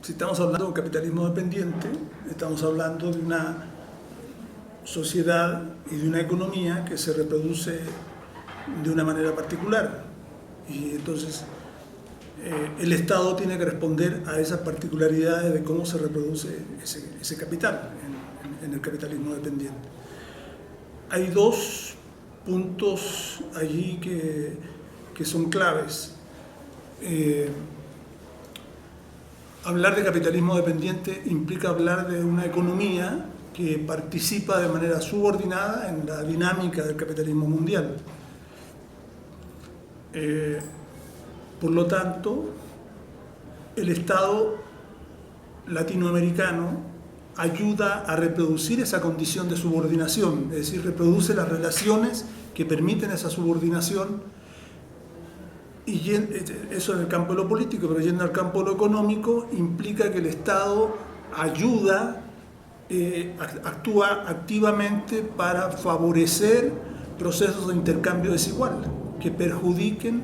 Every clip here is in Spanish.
Si estamos hablando de capitalismo dependiente, estamos hablando de una sociedad y de una economía que se reproduce de una manera particular. Y entonces el Estado tiene que responder a esas particularidades de cómo se reproduce ese capital en el capitalismo dependiente. Hay dos puntos allí que son claves. Hablar de capitalismo dependiente implica hablar de una economía que participa de manera subordinada en la dinámica del capitalismo mundial. Por lo tanto, el Estado latinoamericano ayuda a reproducir esa condición de subordinación, es decir, reproduce las relaciones que permiten esa subordinación. Y eso en el campo de lo político, pero yendo al campo de lo económico, implica que el Estado ayuda, actúa activamente para favorecer procesos de intercambio desigual que perjudiquen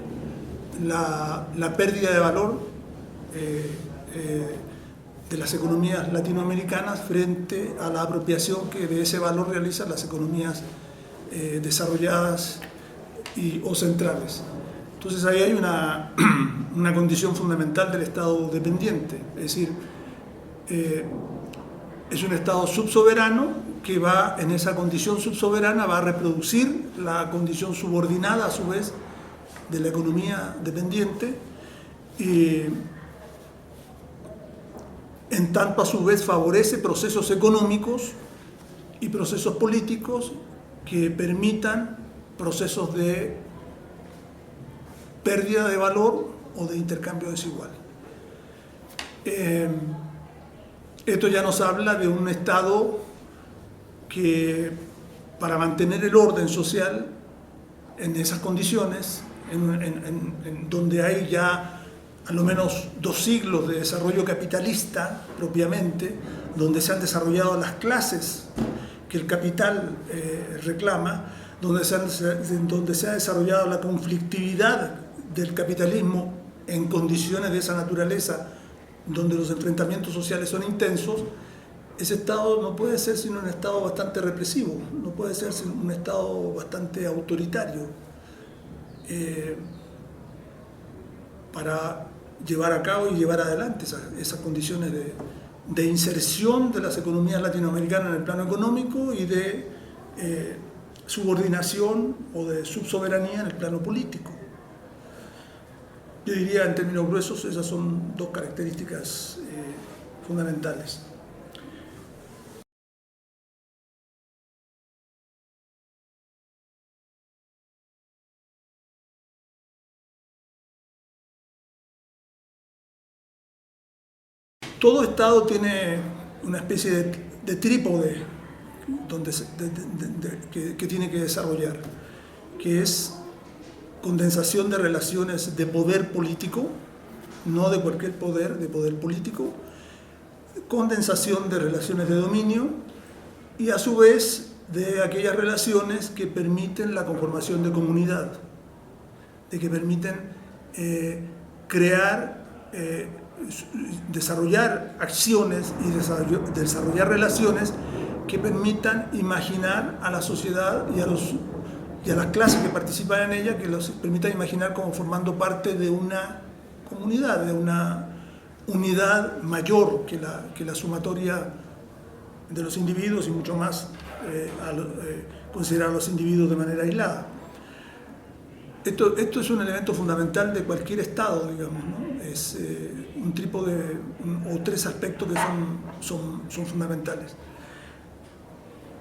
la pérdida de valor de las economías latinoamericanas frente a la apropiación que de ese valor realizan las economías desarrolladas o centrales. Entonces ahí hay una condición fundamental del Estado dependiente, es decir, es un Estado subsoberano que va, en esa condición subsoberana, va a reproducir la condición subordinada a su vez de la economía dependiente, y en tanto a su vez favorece procesos económicos y procesos políticos que permitan procesos de pérdida de valor o de intercambio desigual. Esto ya nos habla de un Estado que, para mantener el orden social en esas condiciones, en donde hay ya al menos 2 siglos de desarrollo capitalista propiamente, donde se han desarrollado las clases que el capital reclama, donde se ha desarrollado la conflictividad del capitalismo en condiciones de esa naturaleza, donde los enfrentamientos sociales son intensos. Ese Estado no puede ser sino un Estado bastante represivo, no puede ser sino un Estado bastante autoritario, para llevar a cabo y llevar adelante esas condiciones de inserción de las economías latinoamericanas en el plano económico y de subordinación o de subsoberanía en el plano político. Yo diría, en términos gruesos, esas son 2 características fundamentales. Todo Estado tiene una especie de trípode que tiene que desarrollar, que es condensación de relaciones de poder político, no de cualquier poder, de poder político, condensación de relaciones de dominio y a su vez de aquellas relaciones que permiten la conformación de comunidad, de que permiten desarrollar acciones y desarrollar relaciones que permitan imaginar a la sociedad y a las clases que participan en ella, que los permitan imaginar como formando parte de una comunidad, de una unidad mayor que la sumatoria de los individuos y mucho más considerar a los individuos de manera aislada. Esto es un elemento fundamental de cualquier Estado, digamos, ¿no? Es un trípode o 3 aspectos que son fundamentales.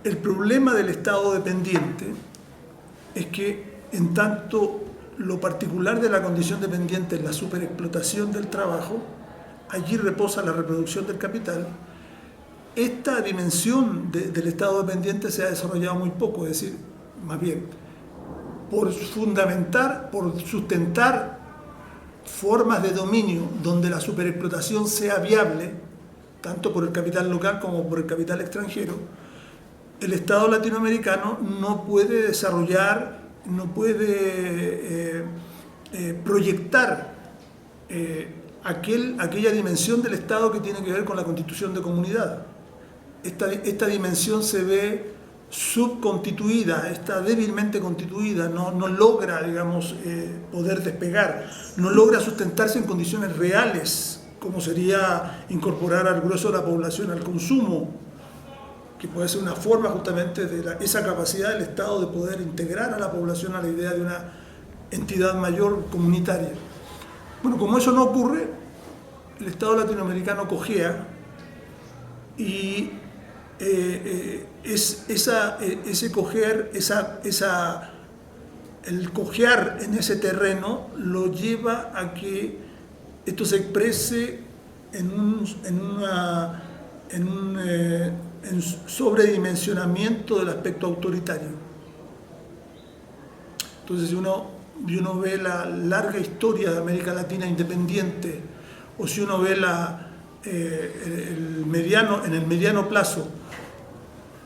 El problema del Estado dependiente es que, en tanto lo particular de la condición dependiente es la superexplotación del trabajo, allí reposa la reproducción del capital. Esta dimensión del Estado dependiente se ha desarrollado muy poco, es decir, más bien, por sustentar formas de dominio donde la superexplotación sea viable, tanto por el capital local como por el capital extranjero, el Estado latinoamericano no puede desarrollar, no puede proyectar aquella dimensión del Estado que tiene que ver con la constitución de comunidad. Esta dimensión se ve subconstituida, está débilmente constituida, no logra, digamos, poder despegar, no logra sustentarse en condiciones reales, como sería incorporar al grueso de la población al consumo, que puede ser una forma justamente de esa capacidad del Estado de poder integrar a la población a la idea de una entidad mayor comunitaria. Bueno, como eso no ocurre, el Estado latinoamericano cojea y ese cojear, el cojear en ese terreno lo lleva a que esto se exprese en un sobredimensionamiento del aspecto autoritario. Entonces, si uno ve la larga historia de América Latina independiente, o si uno ve en el mediano plazo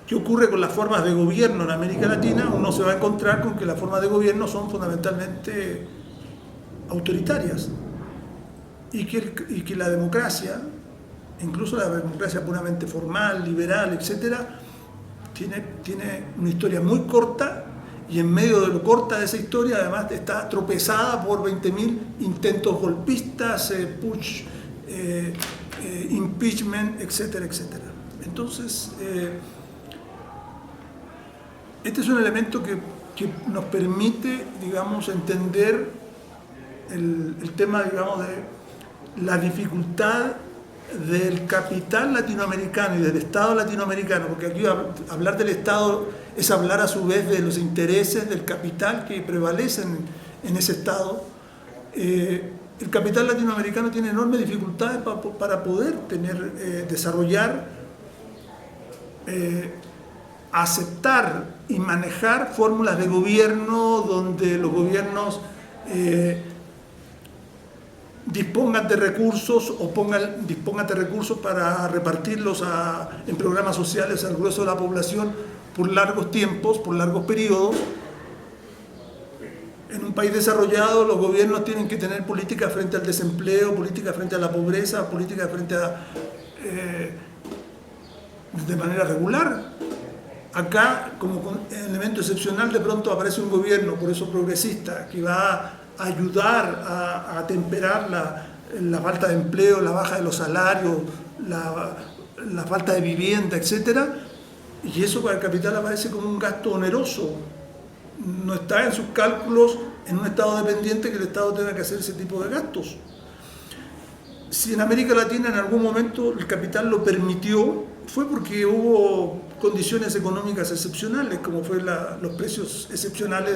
qué ocurre con las formas de gobierno en América Latina, uno se va a encontrar con que las formas de gobierno son fundamentalmente autoritarias y que la democracia, incluso la democracia puramente formal, liberal, etcétera, tiene una historia muy corta, y en medio de lo corta de esa historia además está tropezada por 20.000 intentos golpistas, putsch, impeachment, etcétera, etcétera. Entonces, este es un elemento que nos permite, digamos, entender el tema, digamos, de la dificultad del capital latinoamericano y del Estado latinoamericano, porque aquí hablar del Estado es hablar a su vez de los intereses del capital que prevalecen en ese Estado. El capital latinoamericano tiene enormes dificultades para poder desarrollar, aceptar y manejar fórmulas de gobierno donde los gobiernos dispongan de recursos dispongan de recursos para repartirlos en programas sociales al grueso de la población por largos tiempos, por largos periodos. En un país desarrollado los gobiernos tienen que tener políticas frente al desempleo, políticas frente a la pobreza, políticas frente de manera regular. Acá, como elemento excepcional, de pronto aparece un gobierno, por eso progresista, que va a ayudar a temperar la falta de empleo, la baja de los salarios, la falta de vivienda, etc. Y eso para el capital aparece como un gasto oneroso. No está en sus cálculos, en un Estado dependiente, que el Estado tenga que hacer ese tipo de gastos. Si en América Latina en algún momento el capital lo permitió, fue porque hubo condiciones económicas excepcionales, como fue los precios excepcionales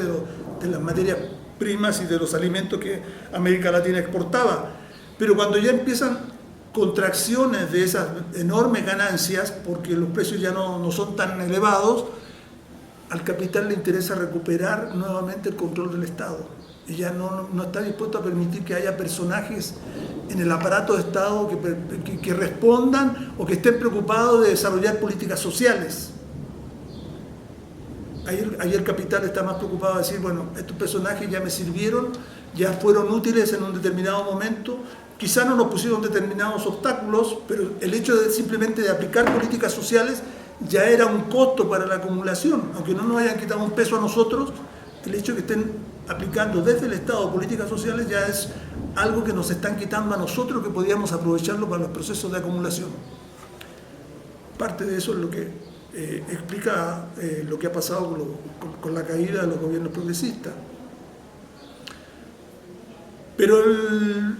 de las materias primas y de los alimentos que América Latina exportaba. Pero cuando ya empiezan contracciones de esas enormes ganancias, porque los precios ya no son tan elevados, al capital le interesa recuperar nuevamente el control del Estado. Y ya no está dispuesto a permitir que haya personajes en el aparato de Estado que respondan o que estén preocupados de desarrollar políticas sociales. Ahí el capital está más preocupado de decir, bueno, estos personajes ya me sirvieron, ya fueron útiles en un determinado momento, quizá no nos pusieron determinados obstáculos, pero el hecho de simplemente de aplicar políticas sociales ya era un costo para la acumulación, aunque no nos hayan quitado un peso a nosotros. El hecho de que estén aplicando desde el Estado políticas sociales ya es algo que nos están quitando a nosotros, que podíamos aprovecharlo para los procesos de acumulación. Parte de eso es lo que explica lo que ha pasado con la caída de los gobiernos progresistas. Pero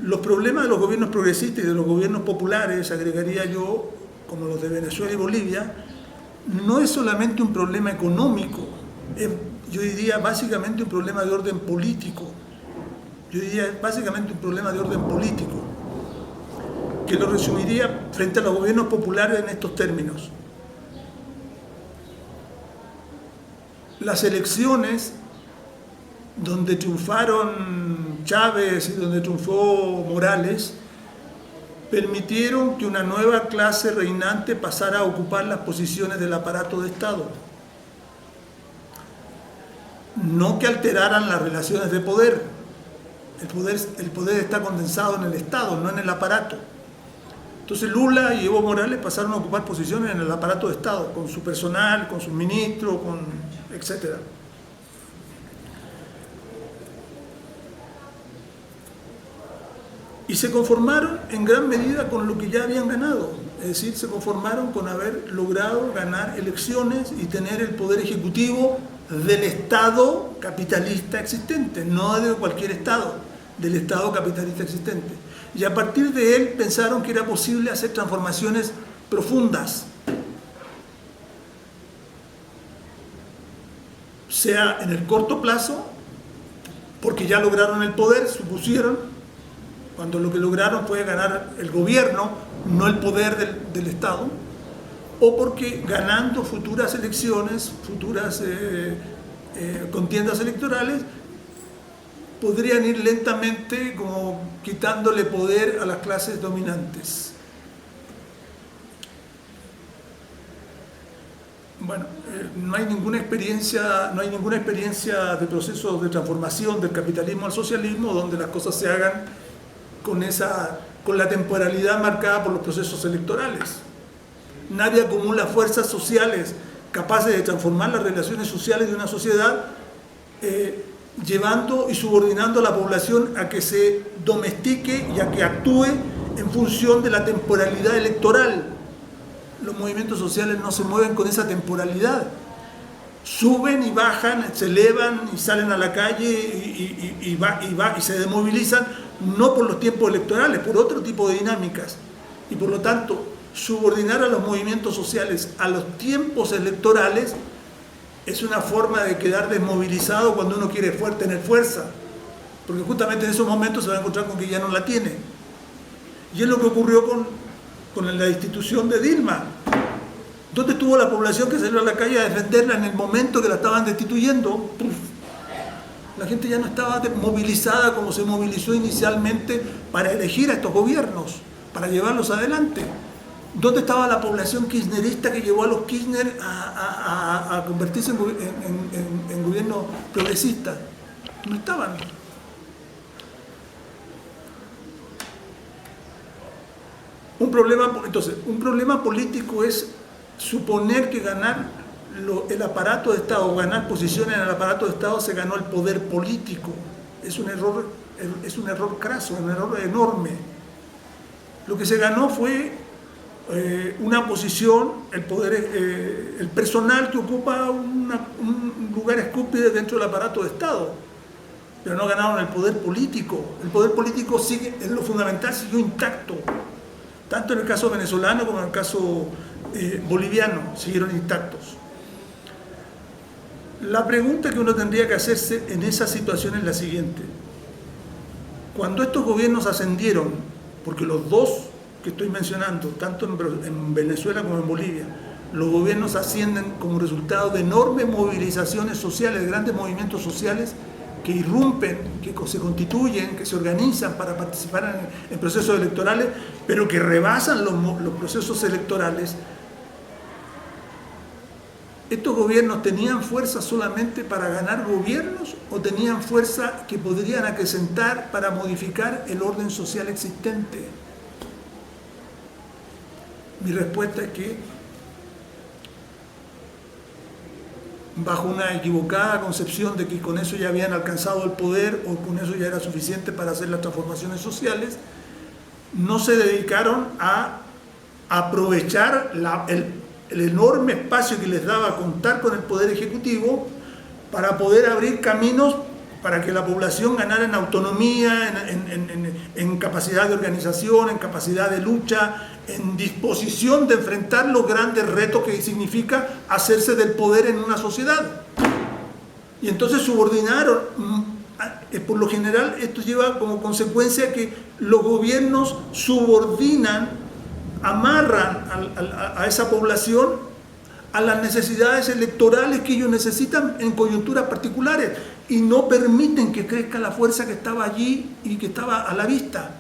los problemas de los gobiernos progresistas y de los gobiernos populares, agregaría yo, como los de Venezuela y Bolivia, no es solamente un problema económico, yo diría básicamente un problema de orden político. Que lo resumiría frente a los gobiernos populares en estos términos. Las elecciones donde triunfaron Chávez y donde triunfó Morales permitieron que una nueva clase reinante pasara a ocupar las posiciones del aparato de Estado. No que alteraran las relaciones de poder, El poder está condensado en el Estado, no en el aparato. Entonces Lula y Evo Morales pasaron a ocupar posiciones en el aparato de Estado, con su personal, con sus ministros, etc. Y se conformaron en gran medida con lo que ya habían ganado. Es decir, se conformaron con haber logrado ganar elecciones y tener el poder ejecutivo del Estado capitalista existente, no de cualquier Estado, del Estado capitalista existente. Y a partir de él pensaron que era posible hacer transformaciones profundas, sea en el corto plazo, porque ya lograron el poder, supusieron, cuando lo que lograron fue ganar el gobierno, no el poder del Estado, o porque ganando futuras elecciones, futuras contiendas electorales, podrían ir lentamente como quitándole poder a las clases dominantes. Bueno, no hay ninguna experiencia de proceso de transformación del capitalismo al socialismo donde las cosas se hagan con la temporalidad marcada por los procesos electorales. Nadie acumula fuerzas sociales capaces de transformar las relaciones sociales de una sociedad llevando y subordinando a la población a que se domestique y a que actúe en función de la temporalidad electoral. Los movimientos sociales no se mueven con esa temporalidad. Suben y bajan, se elevan y salen a la calle y se desmovilizan, no por los tiempos electorales, por otro tipo de dinámicas. Y por lo tanto, subordinar a los movimientos sociales a los tiempos electorales es una forma de quedar desmovilizado cuando uno quiere tener fuerza, porque justamente en esos momentos se va a encontrar con que ya no la tiene. Y es lo que ocurrió con la destitución de Dilma. ¿Dónde estuvo la población que salió a la calle a defenderla en el momento que la estaban destituyendo? La gente ya no estaba movilizada como se movilizó inicialmente para elegir a estos gobiernos, para llevarlos adelante. ¿Dónde estaba la población kirchnerista que llevó a los Kirchner a convertirse en gobierno progresista? No estaban. Un problema político es suponer que ganar el aparato de Estado, ganar posiciones en el aparato de Estado, se ganó el poder político. Es un error craso, un error enorme. Lo que se ganó fue una posición, el personal que ocupa un lugar escúpido dentro del aparato de Estado, pero no ganaron el poder político. El poder político sigue, en lo fundamental, siguió intacto, tanto en el caso venezolano como en el caso boliviano, siguieron intactos. La pregunta que uno tendría que hacerse en esa situación es la siguiente: cuando estos gobiernos ascendieron, porque los dos que estoy mencionando, tanto en Venezuela como en Bolivia, los gobiernos ascienden como resultado de enormes movilizaciones sociales, de grandes movimientos sociales que irrumpen, que se constituyen, que se organizan para participar en procesos electorales, pero que rebasan los procesos electorales. ¿Estos gobiernos tenían fuerza solamente para ganar gobiernos o tenían fuerza que podrían acrecentar para modificar el orden social existente? Mi respuesta es que, bajo una equivocada concepción de que con eso ya habían alcanzado el poder o con eso ya era suficiente para hacer las transformaciones sociales, no se dedicaron a aprovechar el enorme espacio que les daba contar con el poder ejecutivo para poder abrir caminos para que la población ganara en autonomía, en capacidad de organización, en capacidad de lucha, en disposición de enfrentar los grandes retos que significa hacerse del poder en una sociedad. Y entonces subordinaron, por lo general esto lleva como consecuencia que los gobiernos subordinan, amarran a esa población a las necesidades electorales que ellos necesitan en coyunturas particulares y no permiten que crezca la fuerza que estaba allí y que estaba a la vista,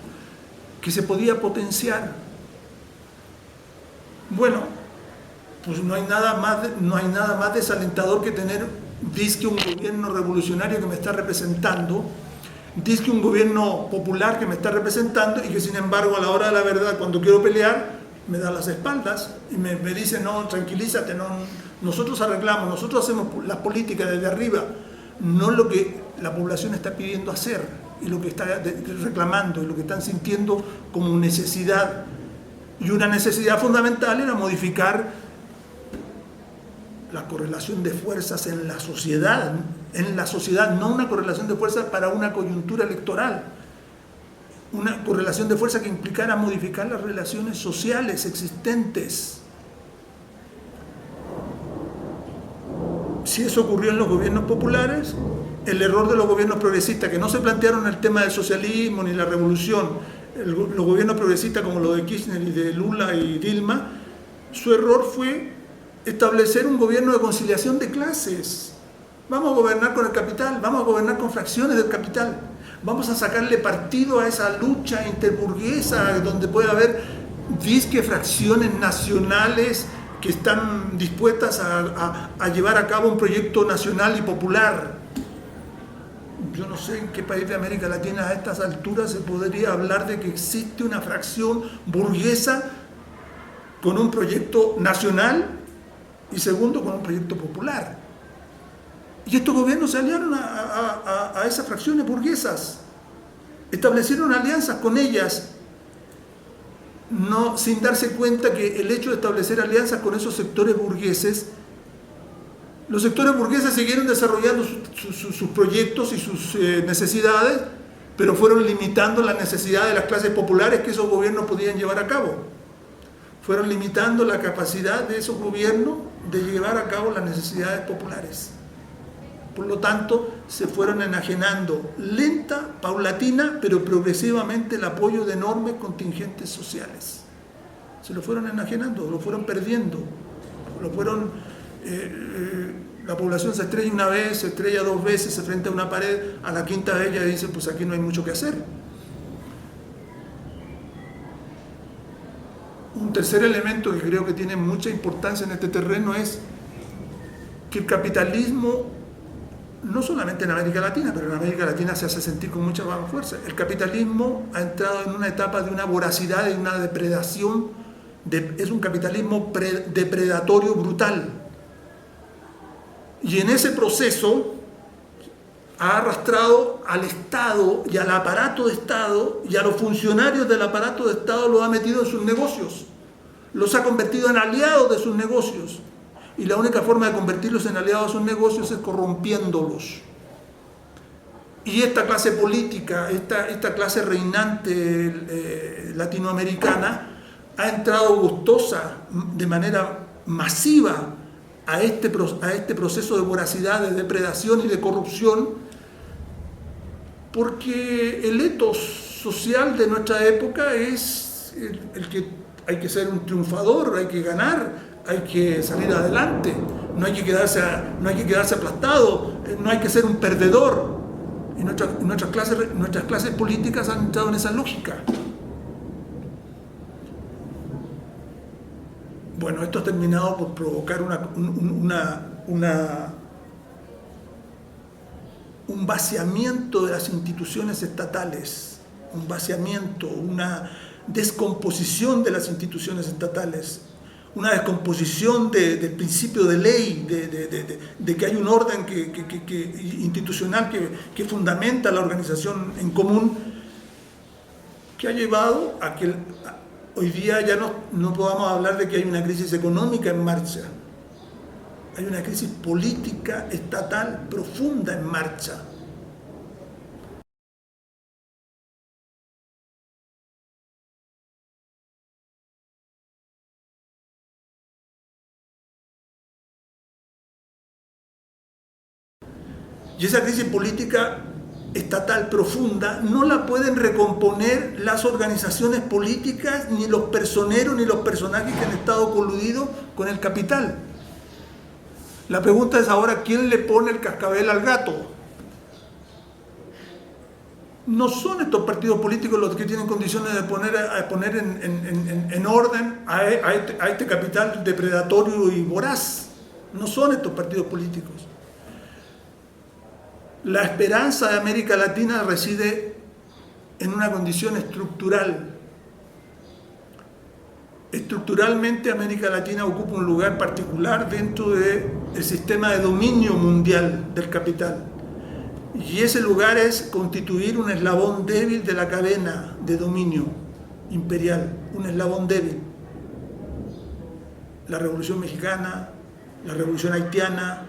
que se podía potenciar. Bueno, pues no hay nada más desalentador que tener, dizque, un gobierno revolucionario que me está representando, Dice que un gobierno popular que me está representando y que sin embargo a la hora de la verdad, cuando quiero pelear, me da las espaldas y me dice, no, tranquilízate, no, nosotros arreglamos, nosotros hacemos las políticas desde arriba, no lo que la población está pidiendo hacer y lo que está reclamando y lo que están sintiendo como necesidad. Y una necesidad fundamental era modificar la correlación de fuerzas en la sociedad, no una correlación de fuerzas para una coyuntura electoral, una correlación de fuerzas que implicara modificar las relaciones sociales existentes. Si eso ocurrió en los gobiernos populares, el error de los gobiernos progresistas, que no se plantearon el tema del socialismo ni la revolución, los gobiernos progresistas como los de Kirchner y de Lula y Dilma, su error fue establecer un gobierno de conciliación de clases. Vamos a gobernar con el capital, vamos a gobernar con fracciones del capital, vamos a sacarle partido a esa lucha interburguesa donde puede haber disque fracciones nacionales que están dispuestas a llevar a cabo un proyecto nacional y popular. Yo no sé en qué país de América Latina a estas alturas se podría hablar de que existe una fracción burguesa con un proyecto nacional y segundo con un proyecto popular. Y estos gobiernos se aliaron a esas fracciones burguesas, establecieron alianzas con ellas, no, sin darse cuenta que el hecho de establecer alianzas con esos sectores burgueses, los sectores burgueses siguieron desarrollando sus proyectos y sus necesidades, pero fueron limitando la necesidad de las clases populares que esos gobiernos podían llevar a cabo. Fueron limitando la capacidad de esos gobiernos de llevar a cabo las necesidades populares. Por lo tanto, se fueron enajenando lenta, paulatina, pero progresivamente el apoyo de enormes contingentes sociales. Se lo fueron enajenando, lo fueron perdiendo, lo fueron... la población se estrella una vez, se estrella dos veces, se enfrenta a una pared, a la quinta vez ya dice, pues aquí no hay mucho que hacer. Un tercer elemento que creo que tiene mucha importancia en este terreno es que el capitalismo, no solamente en América Latina, pero en América Latina se hace sentir con mucha más fuerza, el capitalismo ha entrado en una etapa de una voracidad y una depredación, es un capitalismo depredatorio brutal. Y en ese proceso ha arrastrado al Estado y al aparato de Estado y a los funcionarios del aparato de Estado, los ha metido en sus negocios, los ha convertido en aliados de sus negocios. Y la única forma de convertirlos en aliados de sus negocios es corrompiéndolos. Y esta clase política, esta clase reinante latinoamericana, ha entrado gustosa de manera masiva a este proceso de voracidad, de depredación y de corrupción, porque el etos social de nuestra época es el que hay que ser un triunfador, hay que ganar, hay que salir adelante, no hay que quedarse aplastado, no hay que ser un perdedor. Y nuestras clases políticas han entrado en esa lógica. Bueno, esto ha terminado por provocar un vaciamiento de las instituciones estatales, un vaciamiento, una descomposición de las instituciones estatales, una descomposición del principio de ley, de que hay un orden institucional que fundamenta la organización en común, que ha llevado a que hoy día ya no podamos hablar de que hay una crisis económica en marcha. Hay una crisis política estatal profunda en marcha. Y esa crisis política estatal profunda no la pueden recomponer las organizaciones políticas, ni los personeros, ni los personajes que han estado coludidos con el capital. La pregunta es ahora, ¿quién le pone el cascabel al gato? No son estos partidos políticos los que tienen condiciones de poner en orden a este capital depredatorio y voraz. No son estos partidos políticos. La esperanza de América Latina reside en una condición estructural. Estructuralmente América Latina ocupa un lugar particular dentro del sistema de dominio mundial del capital. Y ese lugar es constituir un eslabón débil de la cadena de dominio imperial, un eslabón débil. La Revolución Mexicana, la Revolución Haitiana,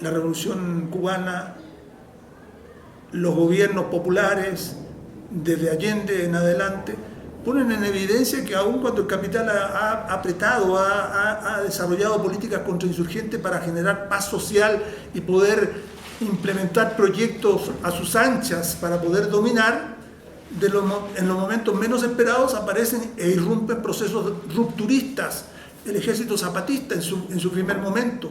la Revolución Cubana, los gobiernos populares, desde Allende en adelante, ponen en evidencia que aun cuando el capital ha apretado, ha desarrollado políticas contrainsurgentes para generar paz social y poder implementar proyectos a sus anchas para poder dominar, en los momentos menos esperados aparecen e irrumpen procesos rupturistas. El ejército zapatista en su primer momento.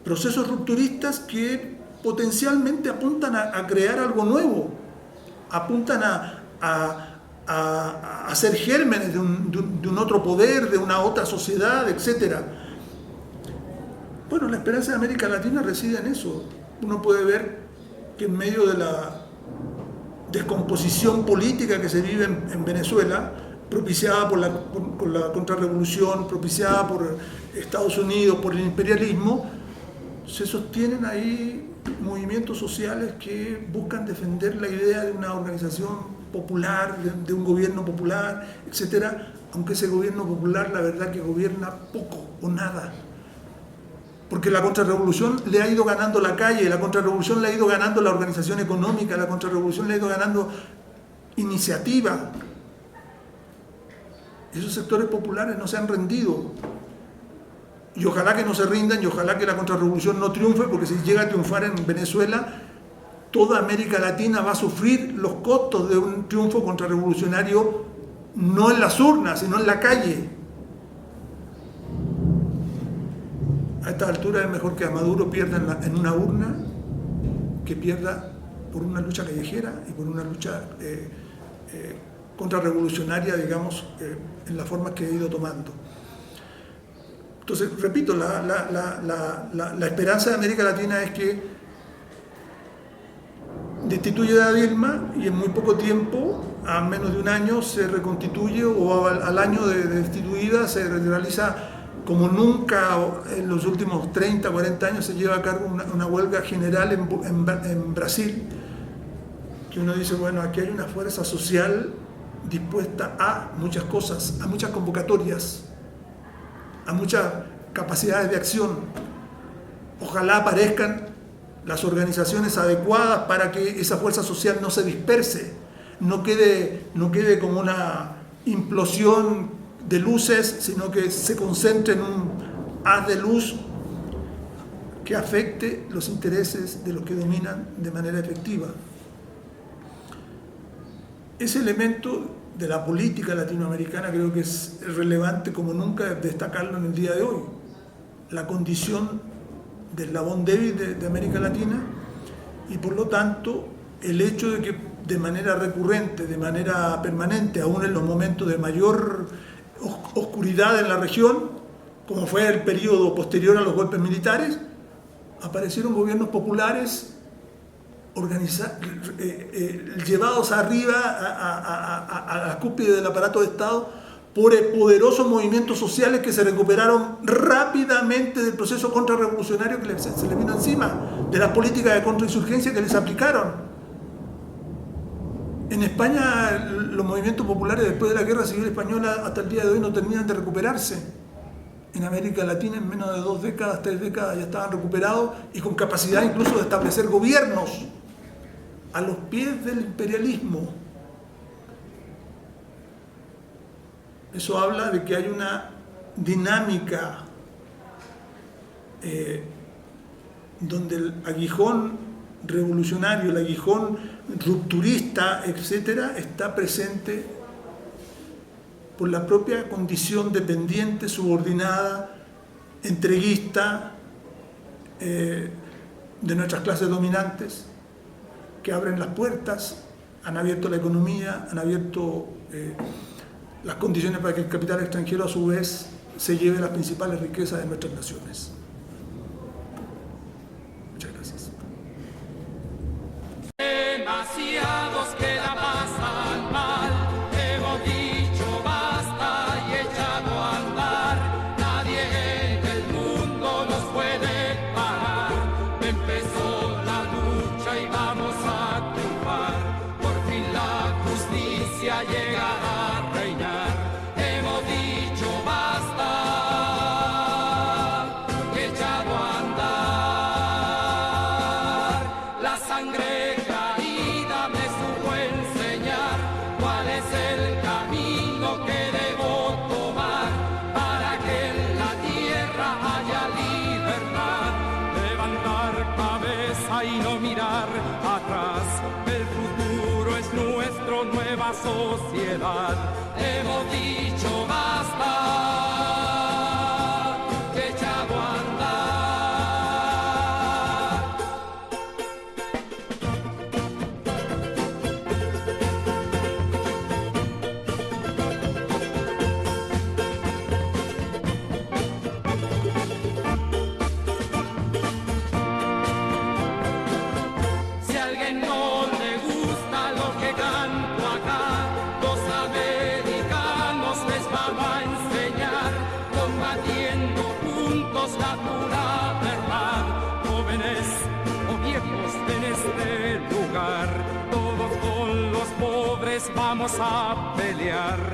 Procesos rupturistas que potencialmente apuntan a crear algo nuevo, apuntan a ser gérmenes de un otro poder, de una otra sociedad, etc. Bueno, la esperanza de América Latina reside en eso. Uno puede ver que en medio de la descomposición política que se vive en Venezuela, propiciada por la contrarrevolución, propiciada por Estados Unidos, por el imperialismo, se sostienen ahí movimientos sociales que buscan defender la idea de una organización popular, de un gobierno popular, etc. Aunque ese gobierno popular, la verdad que gobierna poco o nada. Porque la contrarrevolución le ha ido ganando la calle, la contrarrevolución le ha ido ganando la organización económica, la contrarrevolución le ha ido ganando iniciativa. Esos sectores populares no se han rendido. Y ojalá que no se rindan y ojalá que la contrarrevolución no triunfe, porque si llega a triunfar en Venezuela, toda América Latina va a sufrir los costos de un triunfo contrarrevolucionario, no en las urnas, sino en la calle. A esta altura es mejor que a Maduro pierda en una urna que pierda por una lucha callejera y por una lucha contrarrevolucionaria, digamos, en las formas que he ido tomando. Entonces, repito, la esperanza de América Latina es que destituye a Dilma y en muy poco tiempo, a menos de un año, se reconstituye, o al año de destituida se realiza como nunca en los últimos 30, 40 años se lleva a cabo una huelga general en Brasil, que uno dice, bueno, aquí hay una fuerza social dispuesta a muchas cosas, a muchas convocatorias, a muchas capacidades de acción. Ojalá aparezcan las organizaciones adecuadas para que esa fuerza social no se disperse, no quede como una implosión de luces, sino que se concentre en un haz de luz que afecte los intereses de los que dominan de manera efectiva. Ese elemento de la política latinoamericana creo que es relevante como nunca destacarlo en el día de hoy. La condición del eslabón débil de América Latina y por lo tanto el hecho de que de manera recurrente, de manera permanente, aún en los momentos de mayor oscuridad en la región, como fue el periodo posterior a los golpes militares, aparecieron gobiernos populares llevados arriba a la cúspide del aparato de Estado por poderosos movimientos sociales que se recuperaron rápidamente del proceso contrarrevolucionario que se les vino encima, de las políticas de contrainsurgencia que les aplicaron. En España los movimientos populares después de la Guerra Civil Española hasta el día de hoy no terminan de recuperarse. En América Latina en menos de 2 décadas, 3 décadas ya estaban recuperados y con capacidad incluso de establecer gobiernos a los pies del imperialismo. Eso habla de que hay una dinámica donde el aguijón revolucionario, el aguijón rupturista, etcétera, está presente por la propia condición dependiente, subordinada, entreguista de nuestras clases dominantes, que abren las puertas, han abierto la economía, han abierto las condiciones para que el capital extranjero a su vez se lleve las principales riquezas de nuestras naciones. Muchas gracias. desgraciados que la pasan mal. Hemos dicho basta y echado a andar. Nadie en el mundo nos puede parar. Empezó la lucha y vamos a triunfar. Por fin la justicia llegará a reinar. Hemos dicho basta y echado a andar. La sangre caída me supo enseñar cuál es el camino que debo tomar para que en la tierra haya libertad. Levantar cabeza y no mirar atrás. El futuro es nuestro, nueva sociedad. Hemos dicho basta, que echado a andar. Si a alguien no le gusta lo que canto acá, los americanos les vamos a enseñar, combatiendo juntos la pura verdad. Jóvenes o viejos en este lugar, todos con los pobres vamos a pelear.